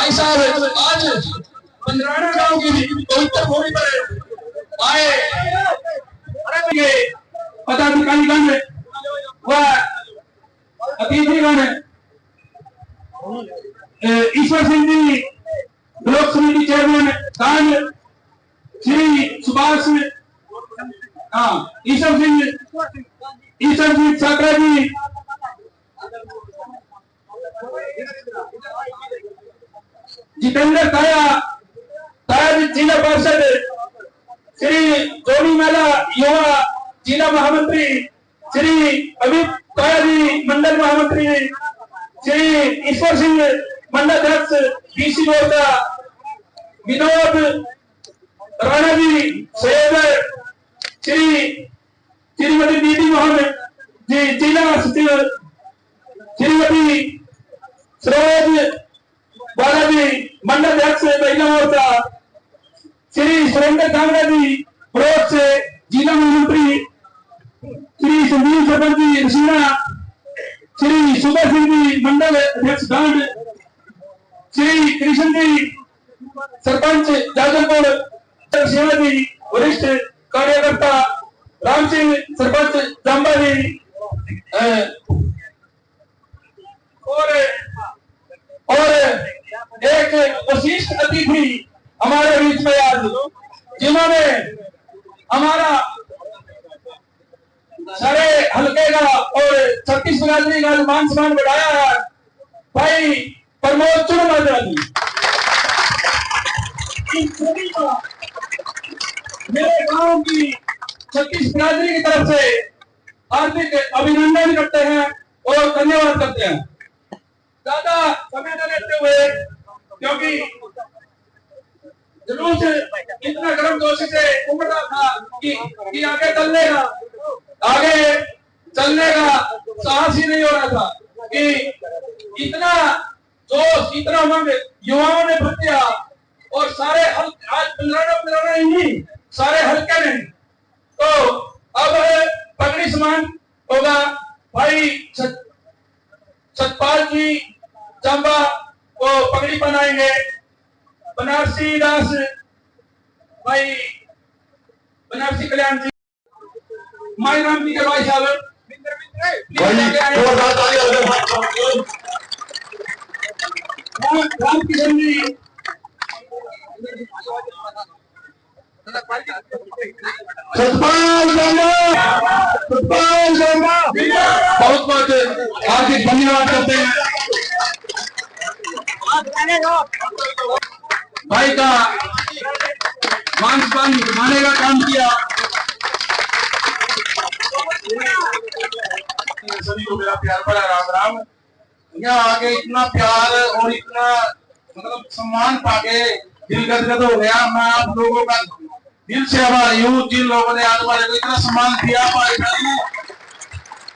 भाई साहब आज पंद्राना गांव की पवित्र भूमि पर आए पदाधिकारीगण व अतिथिगण ईश्वर सिंह जी ब्लॉक समिति चेयरमैन कांड श्री सुभाष ईश्वर सिंह साकरा जी जितेंद्र ताया जिला पार्षद श्री जोनी मेला युवा जिला महामंत्री श्री अमित ताया जी मंडल महामंत्री श्री ईश्वर सिंह मंडलाध्यक्ष डीसी मोर्चा विनोद राणा जी सैयद श्रीमती दीदी मोहन जी जिला सचिव श्रीमती सरोज बालाजी मंडलाध्यक्ष महिला मोर्चा श्री सुरेंद्र कांगड़ा जी ब्लॉक से जिला महामंत्री श्री संजीव सरपंच जी रसीना श्री सुबह सिंह जी मंडल अध्यक्ष गांड श्री कृष्ण जी सरपंच जाजलपुर सेवा जी वरिष्ठ कार्यकर्ता राम सिंह सरपंच जांबा जी और एक विशिष्ट अतिथि हमारे बीच में आज जिन्होंने हमारा सारे हल्के का और छत्तीस बिरादरी का मान सम्मान बढ़ाया है भाई प्रमोद चुनमाजरा जी। मेरे गांव की छत्तीस बिरादरी की तरफ से हार्दिक अभिनंदन करते हैं और धन्यवाद करते हैं। ज्यादा समय न लेते हुए क्योंकि जुलूस इतना गर्म जोश से उमड़ रहा था कि आगे चलने का साहस ही नहीं हो रहा था कि इतना जोश इतना उमंग युवाओं ने भर दिया और सारे हल्के आज पंद्रह ही नहीं सारे हल्के ने तो अब पगड़ी समान होगा भाई सतपाल जी चंबा को पगड़ी बनाएंगे बनारसी दास भाई बनारसी कल्याण जी माई राम जी के भाई साहब राम किशन जी बहुत बहुत हार्दिक धन्यवाद करते हैं भाई का मान सम्मान बढ़ाने का काम किया। सभी को मेरा प्यार भरा राम राम। यहाँ आगे इतना प्यार और इतना मतलब सम्मान पाके दिल गदगद हो गया। मैं आप लोगों का दिल से आभारी हूँ जिन लोगों ने आज हमारे को इतना सम्मान दिया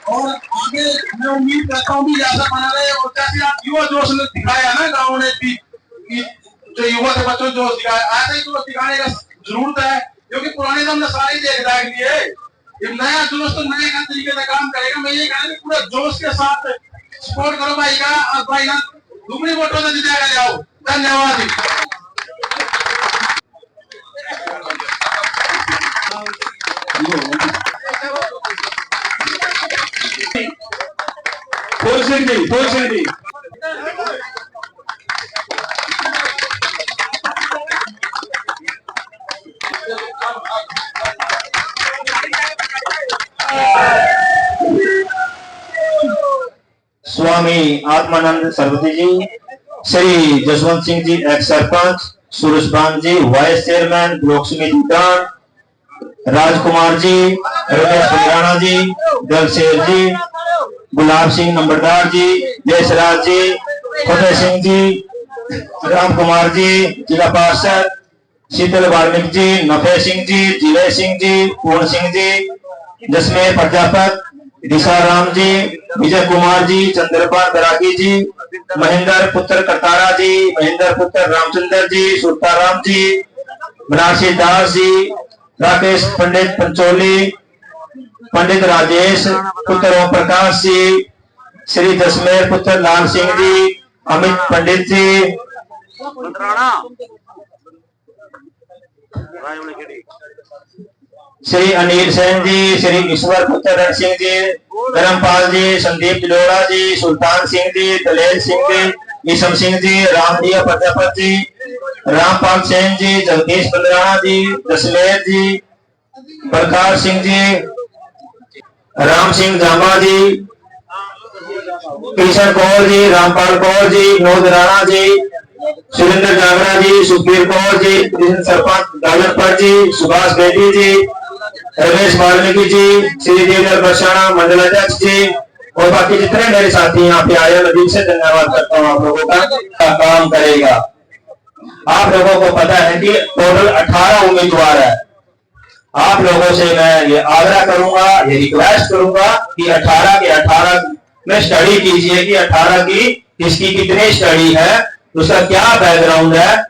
और आगे मैं उम्मीद करता हूँ भी ऐसा बना रहे और जैसे आप युवा जोश ने दिखाया ना गाँव ने जो युवा के बच्चों जोश दिखाया ऐसे ही जोश दिखाने का जरूरत है क्योंकि पुराने तो हमने सारे देख लिए ये नया जोश तो नए तरीके से काम करेगा। मैं ये कहना पूरा जोश के साथ सपोर्ट करो भाई का और भाई ना दुगनी वोटों से जिताया जाओ। धन्यवाद। फूल सिंह जी स्वामी आत्मानंद सरस्वती जी, श्री जसवंत सिंह जी एक्स सरपंच, सूरजपाल जी वाइस चेयरमैन ब्लॉक समिति गांड, राजकुमार जी, रमेश राणा जी, दलशेर जी, गुलाब सिंह नंबरदार जी, जयसराज जी, फतेह सिंह जी, राम कुमार जी जिला पार्षद, शीतल वाल्मीकि जी, नफे सिंह जी, जिले सिंह जी, पूर्ण सिंह जी, जसमेर प्राध्यापक, दिशा राम जी, विजय कुमार जी, चंद्रपाल बरागी जी, महेंद्र पुत्र कटारा जी, महेंद्र पुत्र रामचंद्र जी, सुरताराम जी, बनारसी दास जी, राकेश पंडित पंचोली, पंडित राजेश पुत्र ओम प्रकाश जी, श्री दशमेर पुत्र लाल सिंह जी, अमित पंडित जी, श्री अनिल सेन जी, श्री ईश्वर पुत्र रण सिंह जी, धर्मपाल जी, संदीप जलोड़ा जी, सुल्तान सिंह जी, दलेल सिंह जी, ईसम सिंह जी, रामदिया प्रजापत जी, रामपाल सेन जी, जगदीश पंद्राना जी, दशमेर जी, प्रकाश सिंह जी, राम सिंह जामा जी, किशन कौर जी, रामपाल कौर जी, विनोद राणा जी, सुरेंद्र जागरा जी, सुखबीर कौर जी, कृष्ण सरपंच दालनपुर जी, सुभाष बेदी जी, रमेश वाल्मीकि जी, श्री देवदर बरसाना मंडलाध्यक्ष जी और बाकी जितने मेरे साथी यहाँ पे आए, मैं दिल से धन्यवाद करता हूँ। आप लोगों का काम करेगा। आप लोगों को पता है कि टोटल 18 उम्मीदवार है। आप लोगों से मैं ये आग्रह करूंगा, ये रिक्वेस्ट करूंगा कि 18 के 18 में स्टडी कीजिए कि 18 की किसकी कितनी स्टडी है, उसका क्या बैकग्राउंड है,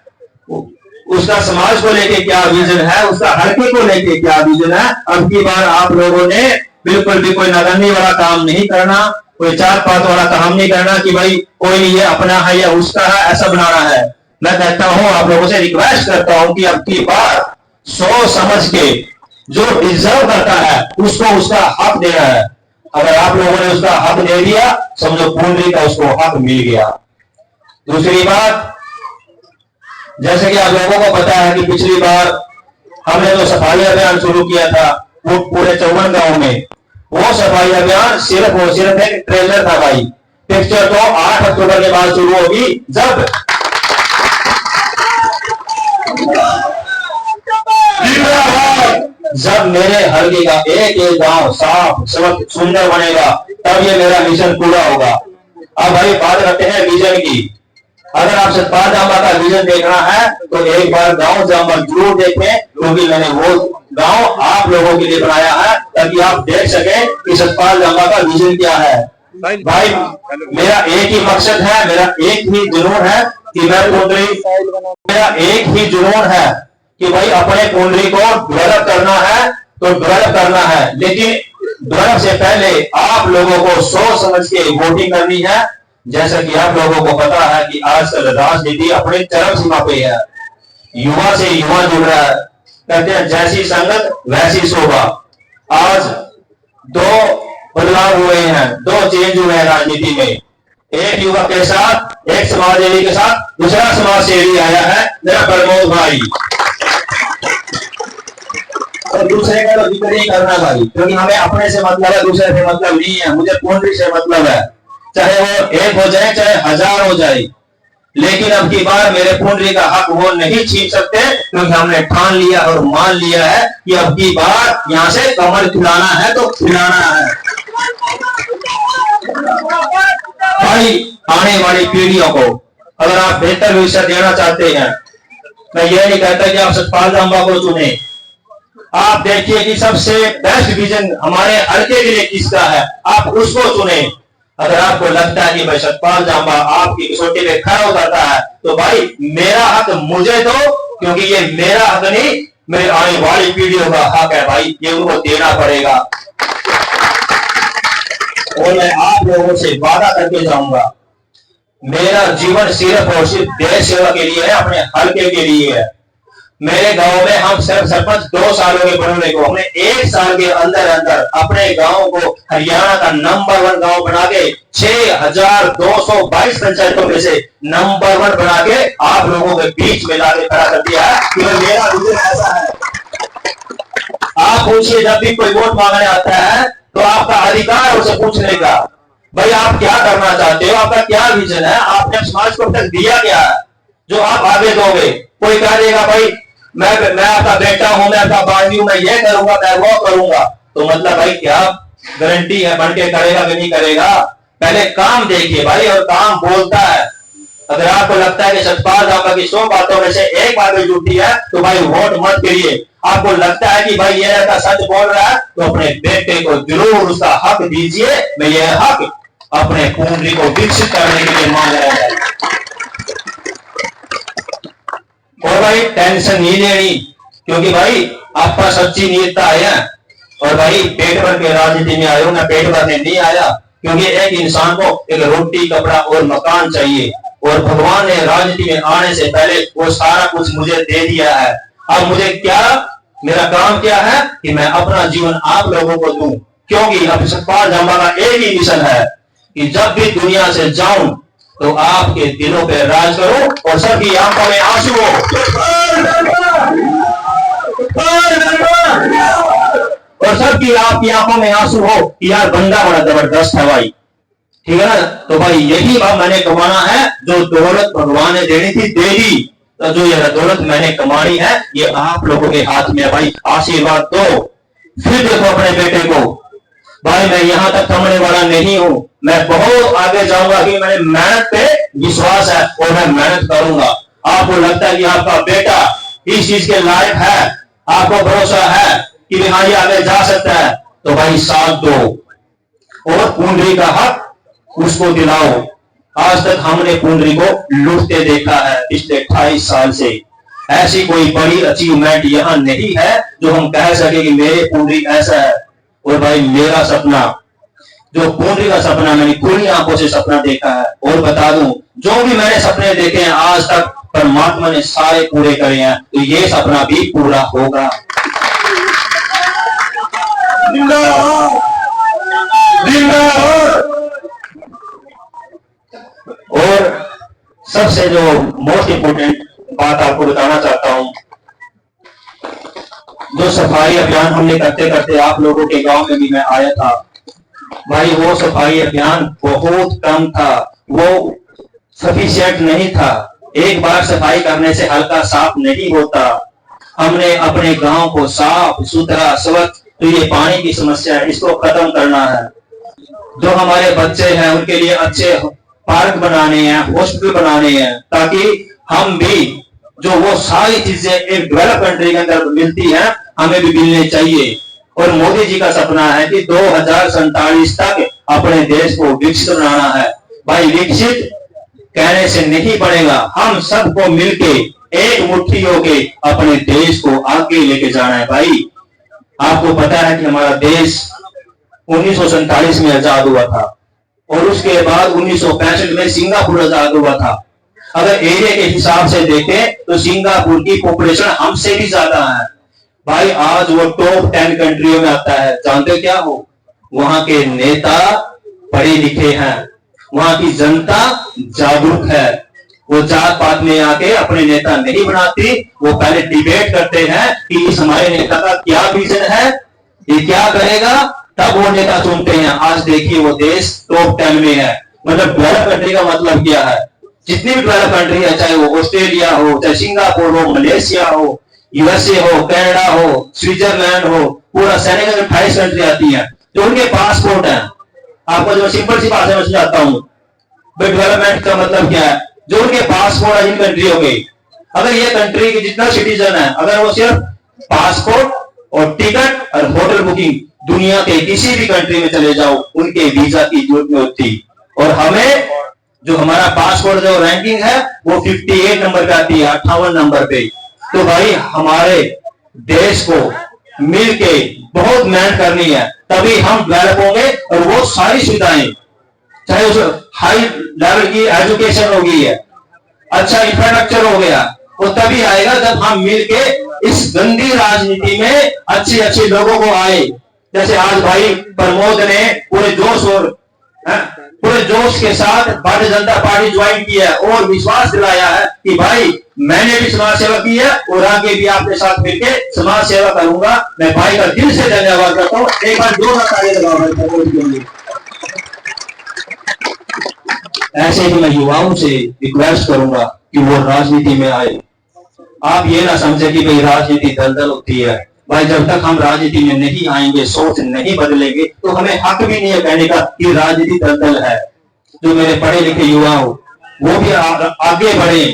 उसका समाज को लेके क्या विजन है, उसका हल्के को लेके क्या विजन है। अब की बार आप लोगों ने बिल्कुल भी कोई नादानी वाला काम नहीं करना, कोई जात पात वाला काम नहीं करना कि भाई कोई ये अपना है या उसका है, ऐसा बनाना है। मैं कहता हूं, आप लोगों से रिक्वेस्ट करता हूं कि अब की बार सोच समझ के जो डिजर्व करता है उसको उसका हक देना है। अगर आप लोगों ने उसका हक दे दिया, समझो पूंजी का उसको हक मिल गया। दूसरी बात, जैसे कि आप लोगों को पता है कि पिछली बार हमने जो सफाई अभियान शुरू किया था वो पूरे 54 गांव में, वो सफाई अभियान सिर्फ और सिर्फ एक ट्रेलर था भाई। पिक्चर तो 8 अक्टूबर के बाद शुरू होगी, जब मेरे हल्के का एक एक गांव साफ स्वच्छ सुंदर बनेगा, तब ये मेरा मिशन पूरा होगा। अब भाई बात करते हैं विजन की। अगर आप सतपाल जांबा का विजन देखना है तो एक बार गांव जांबा जरूर देखें, क्योंकि मैंने वो गांव आप लोगों के लिए बनाया है ताकि आप देख सकें कि सतपाल जांबा का विजन क्या है। भाई मेरा एक ही मकसद है, मेरा एक ही जुनून है कि मेरा एक ही जुनून है कि भाई अपने कुंडली को डेवलप करना है तो डेवलप करना है, लेकिन डेवलप से पहले आप लोगों को सोच समझ के वोटिंग करनी है। जैसा कि आप लोगों को पता है कि आजकल राजनीति अपने चरम सीमा पे है, युवा से युवा जुड़ रहा है। कहते हैं जैसी संगत वैसी शोभा। आज 2 बदलाव हुए हैं, 2 चेंज हुए हैं राजनीति में। एक युवक के साथ, एक समाजसेवी के साथ दूसरा समाजसेवी आया है, मेरा प्रमोद भाई। और दूसरे का तो जिक्र ही करना भाई, क्योंकि हमें अपने से मतलब है, दूसरे से मतलब नहीं है। मुझे कुंडली से मतलब है, चाहे वो 1 हो जाए चाहे 1000 हो जाए, लेकिन अब की बार मेरे कुंडली का हक वो नहीं छीन सकते, क्योंकि हमने ठान लिया और मान लिया है कि अब की बार यहाँ से कमल खिलाना है तो खिलाना है। भाई आने वाली पीढ़ियों को अगर आप बेहतर भविष्य देना चाहते हैं, मैं ये नहीं कहता कि आप सतपाल जांबा को चुने। आप देखिए कि सबसे बेस्ट विजन हमारे हल्के के लिए किसका है, आप उसको चुने। अगर आपको लगता है कि भाई सतपाल जांबा आपकी कसौटी पे खरा उतरता है, तो भाई मेरा हक मुझे दो, क्योंकि ये मेरा हक नहीं, मेरे आने वाली पीढ़ियों का हक है भाई, ये उनको देना पड़ेगा। और मैं आप लोगों से वादा करके जाऊंगा, मेरा जीवन सिर्फ और सिर्फ देश सेवा के लिए है, अपने हल्के के लिए है। मेरे गांव में हम सिर्फ सरपंच 2 सालों के बनने को, हमने 1 साल के अंदर अंदर अपने गांव को हरियाणा का नंबर 1 गांव बना के 6222 पंचायतों में से नंबर 1 बना के आप लोगों के बीच में लाके खड़ा कर दिया है कि मेरा विजन ऐसा है। आप पूछिए, जब भी कोई वोट मांगने आता है तो आपका अधिकार है उसे पूछने का, भाई आप क्या करना चाहते हो, आपका क्या विजन है, आपने समाज को अब तक दिया क्या है जो आप आगे दोगे। कोई कह देगा भाई मैं आपका बेटा हूं, मैं आपका बाजी हूं, मैं ये करूंगा, मैं वो करूंगा, तो मतलब भाई क्या गारंटी है बन के करेगा कि नहीं करेगा। पहले काम देखिए भाई, और काम बोलता है। अगर आपको लगता है कि सतपाल जांबा की 100 बातों में से एक बात भी झूठी है तो भाई वोट मत करिए। आपको लगता है कि भाई ये लड़का सच बोल रहा है तो अपने बेटे को जरूर उसका हक दीजिए। मैं ये हक अपने कुंडली को विकसित करने के लिए मांग रहा हूं। और भाई टेंशन नहीं लेनी, क्योंकि भाई आपका सच्ची नीयत आए हैं, और भाई पेट भर के राजनीति में आए हो, मैं पेट भरने नहीं आया, क्योंकि एक इंसान को एक रोटी, कपड़ा और मकान चाहिए, और भगवान ने राजनीति में आने से पहले वो सारा कुछ मुझे दे दिया है। अब मुझे क्या, मेरा काम क्या है कि मैं अपना जीवन आप लोगों को दूं, क्योंकि अब सतपाल जांबा का एक ही मिशन है कि जब भी दुनिया से जाऊं तो आपके दिलों पे राज करो और सबकी आंखों में आंसू हो। और सबकी आपकी आंखों में आंसू हो कि यार बंदा बड़ा जबरदस्त है भाई, ठीक है ना। तो भाई यही बात मैंने कमाना है, जो दौलत भगवान ने देनी थी दे दी, तो जो ये दौलत मैंने कमानी है ये आप लोगों के हाथ में है भाई, आशीर्वाद दो। फिर देखो अपने बेटे को, भाई मैं यहां तक थमने वाला नहीं हूं, मैं बहुत आगे जाऊंगा कि मैंने मेहनत पे विश्वास है और मैं मेहनत करूंगा। आपको लगता है कि आपका बेटा इस चीज के लायक है, आपको भरोसा है कि हाँ ये आगे जा सकता है, तो भाई साथ दो और पूंडरी का हक उसको दिलाओ। आज तक हमने पूंडरी को लूटते देखा है पिछले 28 साल से। ऐसी कोई बड़ी अचीवमेंट यहाँ नहीं है जो हम कह सके कि मेरे पूंडरी ऐसा है। और भाई मेरा सपना, जो पूंडरी का सपना मैंने खुली आंखों से सपना देखा है, और बता दूं जो भी मैंने सपने देखे हैं आज तक परमात्मा ने सारे पूरे करे हैं, तो ये सपना भी पूरा होगा। और सबसे जो मोस्ट इंपोर्टेंट बात आपको बताना चाहता हूं, जो सफाई अभियान हमने करते करते आप लोगों के गांव में भी मैं आया था, भाई वो सफाई अभियान बहुत कम था, वो सफिशिएंट नहीं था। एक बार सफाई करने से हल्का साफ नहीं होता। हमने अपने गांव को साफ सुथरा स्वच्छ, तो ये पानी की समस्या है इसको खत्म करना है। जो हमारे बच्चे हैं उनके लिए अच्छे पार्क बनाने हैं, हॉस्पिटल बनाने हैं, ताकि हम भी जो वो सारी चीजें एक डेवलप कंट्री के अंदर मिलती हैं हमें भी मिलनी चाहिए। और मोदी जी का सपना है कि 2047 तक अपने देश को विकसित बनाना है। भाई विकसित कहने से नहीं पड़ेगा, हम सबको मिलके एक मुट्ठी होके अपने देश को आगे लेके जाना है। भाई आपको पता है कि हमारा देश 1947 में आजाद हुआ था और उसके बाद 1965 में सिंगापुर आजाद हुआ था। अगर एरिया के हिसाब से देखें तो सिंगापुर की पॉपुलेशन हमसे भी ज्यादा है। भाई आज वो टॉप 10 कंट्रियों में आता है। जानते क्या हो, वहां के नेता पढ़े लिखे हैं, वहां की जनता जागरूक है। वो जात पात में आके अपने नेता नहीं बनाती, वो पहले डिबेट करते हैं कि इस हमारे नेता का क्या विजन है, ये क्या करेगा, तब वो नेता चुनते हैं। आज देखिए वो देश टॉप 10 में है। मतलब डेवलप कंट्री का मतलब क्या है, जितनी भी डेवलप कंट्री है, चाहे वो ऑस्ट्रेलिया हो, चाहे सिंगापुर हो, मलेशिया हो, यूएसए हो, कनाडा हो, स्विट्जरलैंड हो, पूरा सैनिक 28 कंट्री आती है, जो उनके पासपोर्ट है। आपको जो सिंपल सी भाषा में समझाता हूं, डेवलपमेंट का मतलब क्या है, जो उनके पासपोर्ट है इन कंट्रियों के, अगर ये कंट्री के जितना सिटीजन है, अगर वो सिर्फ पासपोर्ट और टिकट और होटल बुकिंग दुनिया के किसी भी कंट्री में चले जाओ, उनके वीजा की जरूरत नहीं होती। और हमें जो हमारा पासपोर्ट जो रैंकिंग है वो 58 नंबर पे आती है, 58 नंबर पे। तो भाई हमारे देश को मिलके बहुत मेहनत करनी है, तभी हम डेवलप होंगे। और वो सारी सुविधाएं, चाहे उस हाई लेवल की एजुकेशन होगी है, अच्छा इंफ्रास्ट्रक्चर हो गया, वो तभी आएगा जब हम मिलके इस गंदी राजनीति में अच्छे अच्छे लोगों को आए। जैसे आज भाई प्रमोद ने पूरे जोश के साथ भारतीय जनता पार्टी ज्वाइन किया है और विश्वास दिलाया है कि भाई मैंने भी समाज सेवा की है और आगे भी आपके साथ मिलकर समाज सेवा करूंगा। मैं भाई का दिल से धन्यवाद करता हूँ। एक बार जोर ताली लगाओ। ऐसे ही मैं युवाओं से रिक्वेस्ट करूंगा कि वो राजनीति में आए। आप ये ना समझे कि भाई राजनीति दलदल होती है। भाई जब तक हम राजनीति में नहीं आएंगे, सोच नहीं बदलेंगे, तो हमें हक भी नहीं है कहने का कि राजनीति दलदल है। जो मेरे पढ़े लिखे युवा हो वो भी आगे बढ़े,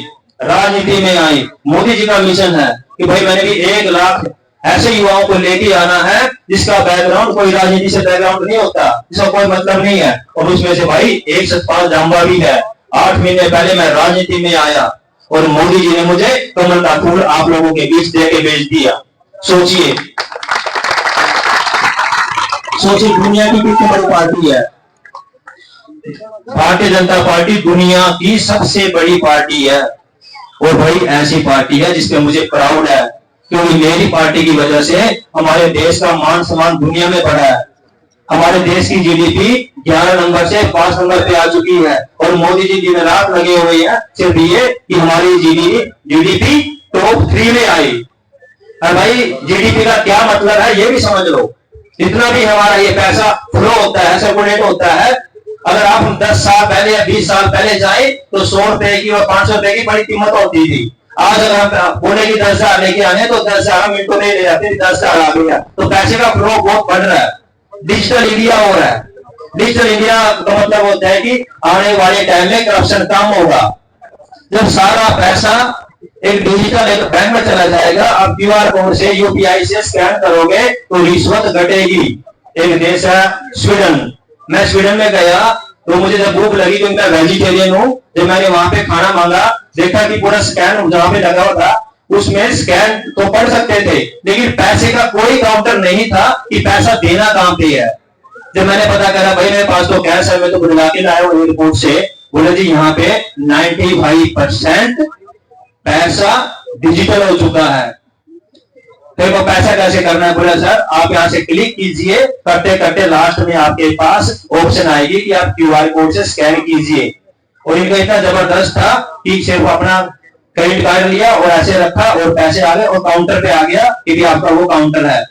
राजनीति में आए। मोदी जी का मिशन है कि भाई मैंने भी 1 लाख ऐसे युवाओं को लेके आना है जिसका बैकग्राउंड कोई राजनीति से बैकग्राउंड नहीं होता, जिसका कोई मतलब नहीं है। और उसमें से भाई एक सतपाल जांबा भी है। 8 महीने पहले मैं राजनीति में आया और मोदी जी ने मुझे कमल का फूल आप लोगों के बीच दे के भेज दिया। सोचिए दुनिया की कितनी बड़ी पार्टी है। भारतीय जनता पार्टी दुनिया की सबसे बड़ी पार्टी है और भाई ऐसी पार्टी है जिसपे मुझे प्राउड है, क्योंकि मेरी पार्टी की वजह से हमारे देश का मान सम्मान दुनिया में बढ़ा है। हमारे देश की जीडीपी 11 नंबर से 5 नंबर पे आ चुकी है और मोदी जी दिन रात लगे हुए हैं सिर्फ ये कि हमारी जीडीपी टॉप 3 में आई। और भाई जीडीपी का क्या मतलब है ये भी समझ लो। जितना भी हमारा ये पैसा फ्लो होता है, सर्कुलेट होता है, अगर आप 10 साल पहले या 20 साल पहले जाए तो 100 रुपए की और 500 रुपए की बड़ी कीमत होती थी। आज अगर हम बोले कि 10,000 लेके आने तो 10,000 हम मिनटों में ले जाते, 10,000 आ गया। तो पैसे का फ्लो बहुत बढ़ रहा है, डिजिटल इंडिया हो रहा है। डिजिटल इंडिया का मतलब होता है कि आने वाले टाइम में करप्शन कम होगा। जब सारा पैसा एक डिजिटल एक बैंक में चला जाएगा, आप क्यूआर कोड से यूपीआई से स्कैन करोगे तो रिश्वत घटेगी। एक देश है स्वीडन, मैं स्वीडन में गया तो मुझे जब भूख लगी, तो मैं वेजिटेरियन हूँ, जब मैंने वहां पे खाना मांगा देखा कि पूरा स्कैन जहां पे लगा हुआ था उसमें स्कैन तो पढ़ सकते थे लेकिन पैसे का कोई काउंटर नहीं था कि पैसा देना कहां पे है। जब मैंने पता करा भाई मेरे पास तो कैश है, मैं तो बुला के लाया हूँ एयरपोर्ट से, बोले जी यहाँ पे 95% पैसा डिजिटल हो चुका है। फिर वो पैसा कैसे करना है, बोला सर आप यहाँ से क्लिक कीजिए, करते करते लास्ट में आपके पास ऑप्शन आएगी कि आप क्यूआर कोड से स्कैन कीजिए। और इनका इतना जबरदस्त था कि सिर्फ अपना क्रेडिट कार्ड लिया और ऐसे रखा और पैसे आ गए और काउंटर पे आ गया कि आपका वो काउंटर है।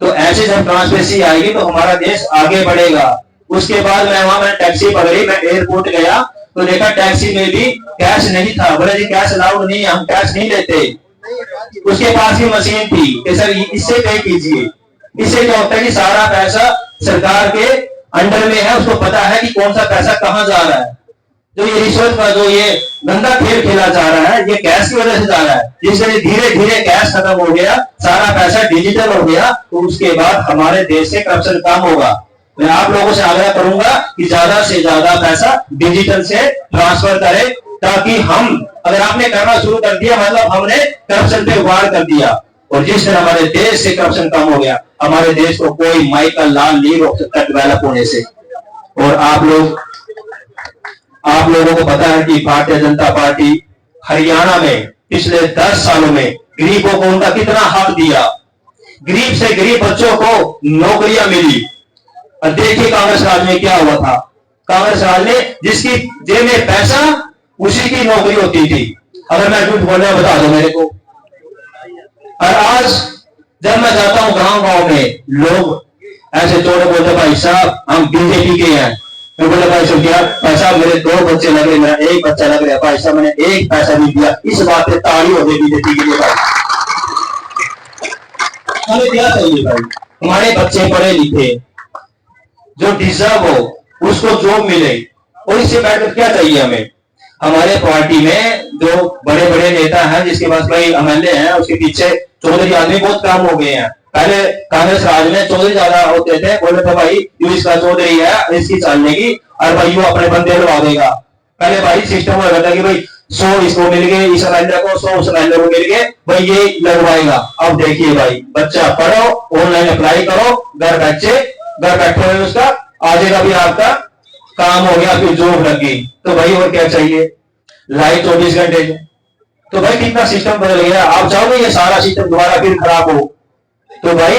तो ऐसे जब ट्रांसपेरेंसी आएगी तो हमारा देश आगे बढ़ेगा। उसके बाद मैंने टैक्सी पकड़ी, मैं एयरपोर्ट गया तो देखा टैक्सी में भी कैश नहीं था। बोले जी कैश अलाउड नहीं, हम कैश नहीं लेते। उसके पास भी मशीन थी कि सर इससे पे कीजिए। इससे क्या होता है कि सारा पैसा सरकार के अंडर में है, उसको पता है कि कौन सा पैसा कहां जा रहा है। जो ये रिश्वत का जो ये गंदा खेल खेला जा रहा है ये कैश की वजह से जा रहा है। जिससे धीरे धीरे कैश खत्म हो गया, सारा पैसा डिजिटल हो गया, तो उसके बाद हमारे देश से करप्शन कम होगा। मैं आप लोगों से आग्रह करूंगा कि ज्यादा से ज्यादा पैसा डिजिटल से ट्रांसफर करें, ताकि हम अगर आपने करना शुरू कर दिया मतलब हमने करप्शन पे वार कर दिया। और जिस तरह हमारे देश से करप्शन कम हो गया, हमारे देश को कोई माइकल लाल नहीं रोक सकता डेवलप होने से। और आप लोगों को पता है कि भारतीय जनता पार्टी हरियाणा में पिछले 10 सालों में गरीबों को उनका कितना हक दिया। गरीब से गरीब बच्चों को नौकरियां मिली। और देखिए कांग्रेस राज में क्या हुआ था। कांग्रेस राज में जिसकी जेब में पैसा उसी की नौकरी होती थी। अगर मैं झूठ बोल रहा हूं बता दो मेरे को। और आज जब मैं जाता हूं गांव गांव में, लोग ऐसे चोरे बोलते भाई साहब हम बीजेपी के हैं। मैं बोला भाई साहब क्या पैसा, मेरे 2 बच्चे लग रहे, मेरा 1 बच्चा लग रहा, भाई साहब मैंने 1 पैसा नहीं दिया। इस बात पे ताली हो गई बीजेपी के लिए। भाई हमें क्या चाहिए भाई, हमारे बच्चे पढ़े लिखे जो डिजर्व हो उसको जॉब मिले, और इससे बैठकर क्या चाहिए हमें। हमारे पार्टी में जो बड़े बड़े नेता हैं जिसके पास कई एमएलए हैं, उसके पीछे चौधरी आदमी बहुत कम हो गए हैं। पहले कांग्रेस राज में चौधरी ज्यादा होते थे, बोले थे भाई यू इसका चौधरी है इसकी चालने की, और भाई वो अपने बंदे लगा देगा। पहले भाई सिस्टम हुआ था कि भाई 100 इसको मिल गए, इस एमएलए को 100 उस एमएलए को मिल गए, भाई ये लगवाएगा। अब देखिए भाई बच्चा पढ़ो, ऑनलाइन अप्लाई करो, घर बैठे हुए उसका आ जाएगा भी आपका काम हो गया, फिर जॉब लग गई। तो भाई और क्या चाहिए, लाइट 24 घंटे। तो भाई कितना सिस्टम बदल गया। आप चाहोगे ये सारा सिस्टम दोबारा फिर खराब हो। तो भाई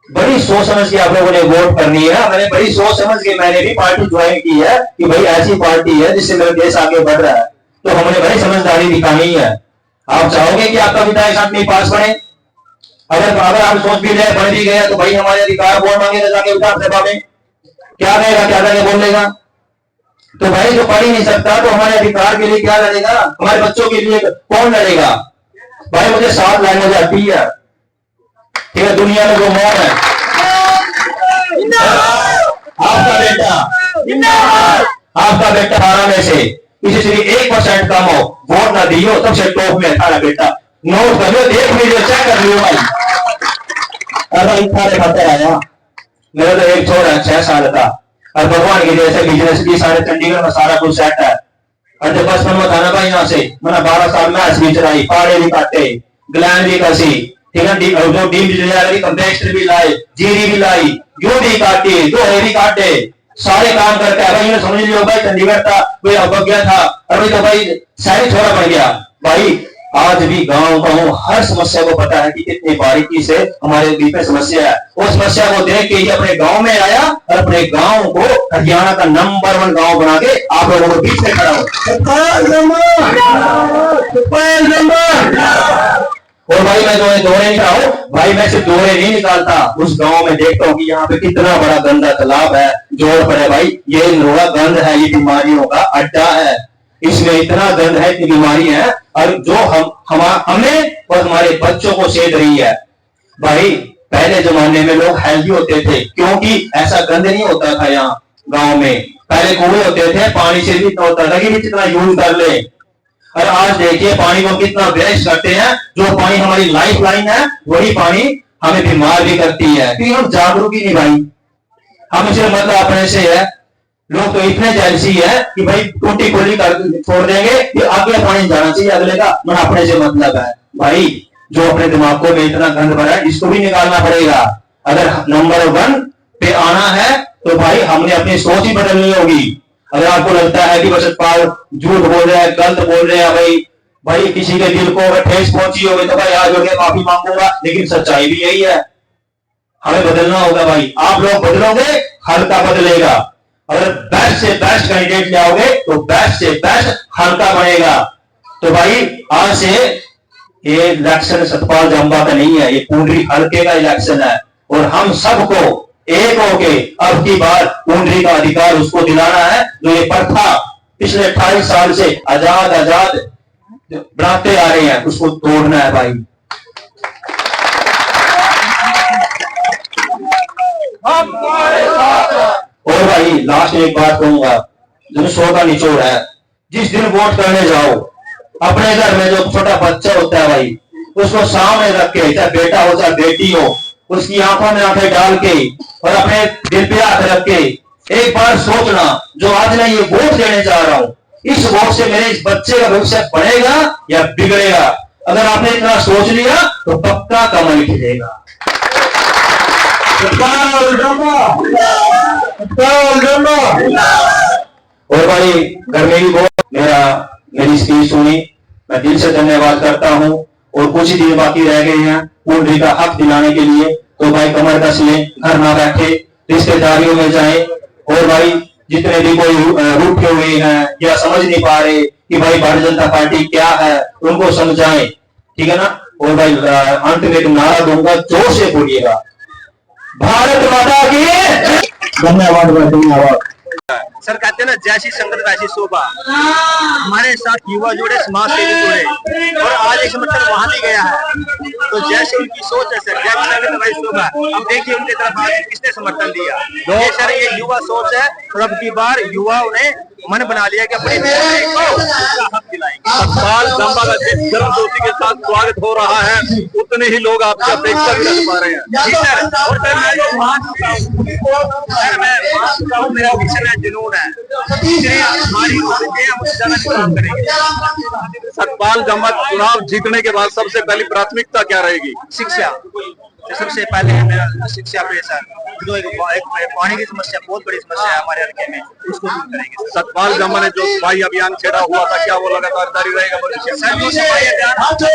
बड़ी सोच समझ के आप लोगों ने वोट करनी है। मैंने बड़ी सोच समझ के मैंने भी पार्टी ज्वाइन की है कि भाई ऐसी पार्टी है जिससे मेरा देश आगे बढ़ रहा है, तो हमने बड़ी समझदारी दिखानी है। आप चाहोगे कि आपका विधायक साहब नहीं पास बने। अगर आप सोच भी ले बढ़ भी गया तो भाई हमारे अधिकार वोट मांगेगा जाके विधानसभा में, क्या कहेगा, क्या जाके बोलेगा। तो भाई जो पढ़ ही नहीं सकता तो हमारे अधिकार के लिए क्या लड़ेगा, हमारे बच्चों के लिए कौन लड़ेगा। भाई मुझे 7 लैंग्वेज आती है, ठीक है, दुनिया में जो मौत है। आपका बेटा 12 में से किसी से 1% कम हो, वोट ना दियो, तब से टॉप में था बेटा। नोट कर लो, देख लीजिए, चेक कर लियो भाई। अरे खाते खाते आया, मेरा तो एक छोरा 6 साल का, और भगवान की जैसे बिजनेस भी सारे चंडीगढ़ में सारा कुछ सेट है। और जब बचपन में था ना भाई, यहाँ से मैंने 12 साल में ऐसी चलाई, पाड़े भी काटे, ग्लैंड भी कसी, ठीक है, जो डीम भी लाई, कंपेस्टर भी लाई, जीरी भी लाई, जो भी काटी, जो भी काटे, सारे काम करता है भाई। समझ लियो भाई चंडीगढ़ था, कोई अवज्ञा था, अभी तो भाई शहरी छोरा बन गया भाई। आज भी गांव हर समस्या को पता है कि कितनी बारीकी से हमारे बीच में समस्या है। वो समस्या को देख के ये अपने गांव में आया और अपने गांव को हरियाणा का नंबर 1 गांव बना के आप लोगों को बीच में खड़ा हो। और भाई मैं दोहरे नहीं रहा हूँ भाई, मैं सिर्फ दोहरे नहीं निकालता, उस गांव में देखता हूँ कि यहाँ पे कितना बड़ा गंदा तालाब है, जोड़ पर है भाई। ये नोड़ा गंद है, ये बीमारियों का अड्डा है, इसमें इतना गंद है, इतनी बीमारी है, और जो हमें और हमारे बच्चों को सेध रही है भाई। पहले जमाने में लोग हेल्दी होते थे क्योंकि ऐसा गंद नहीं होता था यहाँ गांव में। पहले कुएं होते थे, पानी से भी इतना होता था कि जितना यूज कर ले। और आज देखिए पानी को कितना वेस्ट करते हैं। जो पानी हमारी लाइफ लाइन है वही पानी हमें बीमार भी करती है, क्योंकि हम जागरूक ही नहीं भाई। हम सिर्फ मतलब अपने से है, लोग तो इतने जैसी है कि भाई टूटी खोली कर छोड़ देंगे कि आगे पानी जाना चाहिए अगले का, मन अपने से मतलब है भाई। जो अपने दिमाग में इतना गंद भरा है इसको भी निकालना पड़ेगा। अगर नंबर 1 पे आना है तो भाई हमने अपनी सोच ही बदलनी होगी। अगर आपको लगता है कि बस सतपाल झूठ बोल रहा है, गलत बोल रहे हैं भाई किसी के दिल को अगर ठेस पहुंची होगी तो भाई आज हो गया माफी मांगूंगा, लेकिन सच्चाई भी यही है। हमें बदलना होगा भाई। आप लोग बदलोगे, हल्का बदलेगा। अगर बेस्ट से बेस्ट कैंडिडेट लाओगे तो बेस्ट से बेस्ट हल्का बनेगा। तो भाई आज से ये इलेक्शन सतपाल जंबा का नहीं है, ये पूरी हल्के का इलेक्शन है। और हम सबको एक होके अब की बार पूंजी का अधिकार उसको दिलाना है जो ये प्रथा पिछले 28 साल से आजाद बनाते आ रहे हैं, उसको तोड़ना है भाई। और भाई लास्ट में एक बात कहूंगा, जो 100 का निचोड़ है, जिस दिन वोट करने जाओ अपने घर में जो छोटा बच्चा होता है भाई उसको सामने रख के, चाहे बेटा हो चाहे बेटी हो, उसकी आंखों में आंखें डाल के और अपने दिल पे हाथ रख के एक बार सोचना, जो आज मैं ये वोट देने जा रहा हूं, इस वोट से मेरे इस बच्चे का भविष्य बढ़ेगा या बिगड़ेगा। अगर आपने इतना सोच लिया तो पक्का कमल खिलेगा। और भाई घर में भी बहुत मेरी स्पीच सुनी, मैं दिल से धन्यवाद करता हूं। और कुछ ही दिन बाकी रह गए हैं पूंजी का हक दिलाने के लिए, तो भाई कमर कस लें, घर ना बैठे, रिश्तेदारियों में जाएं। और भाई जितने भी कोई रूठे हुए हैं या समझ नहीं पा रहे कि भाई भारतीय जनता पार्टी क्या है, उनको समझाएं, ठीक है ना। और भाई अंत में एक नारा दूंगा, जोर से बोलिएगा, भारत माता की। धन्यवाद भाई, धन्यवाद। सर कहते हैं ना, जैसी संगत वैसी शोभा। हमारे साथ युवा जुड़े, समाज सेवी जुड़े, और आज एक समर्थन वहां भी गया है। तो जैसे उनकी सोच है सर, जैसी संगत वैसी शोभा। अब देखिए उनकी तरफ आज किसने समर्थन दिया। ये सर ये युवा सोच है, और अब की बार युवाओं ने मन बना लिया कि अपने हक दिलाएंगे। सतपाल जंबा का जिस गर्मजोशी के साथ स्वागत हो रहा है, उतने ही लोग आपकी अपेक्षा भी रख पा रहे हैं। जी सर, और सर मैं जो मेरा मिशन है, जुनून है, इसलिए हमारी काम करेंगे। सतपाल जंबा चुनाव जीतने के बाद सबसे पहली प्राथमिकता क्या रहेगी? शिक्षा, सबसे पहले मेरा शिक्षा पे सर, जो एक पानी की समस्या बहुत बड़ी समस्या है हमारे हल्के में, उसको दूर करेंगे। सतपाल जंबा ने जो सफाई अभियान छेड़ा हुआ था, क्या वो लगातार जारी रहेगा? सर जो सफाई अभियान चल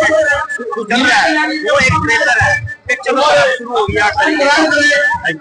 रहा है वो एक प्रेशर है, शुरू हो गया 8 तारीख।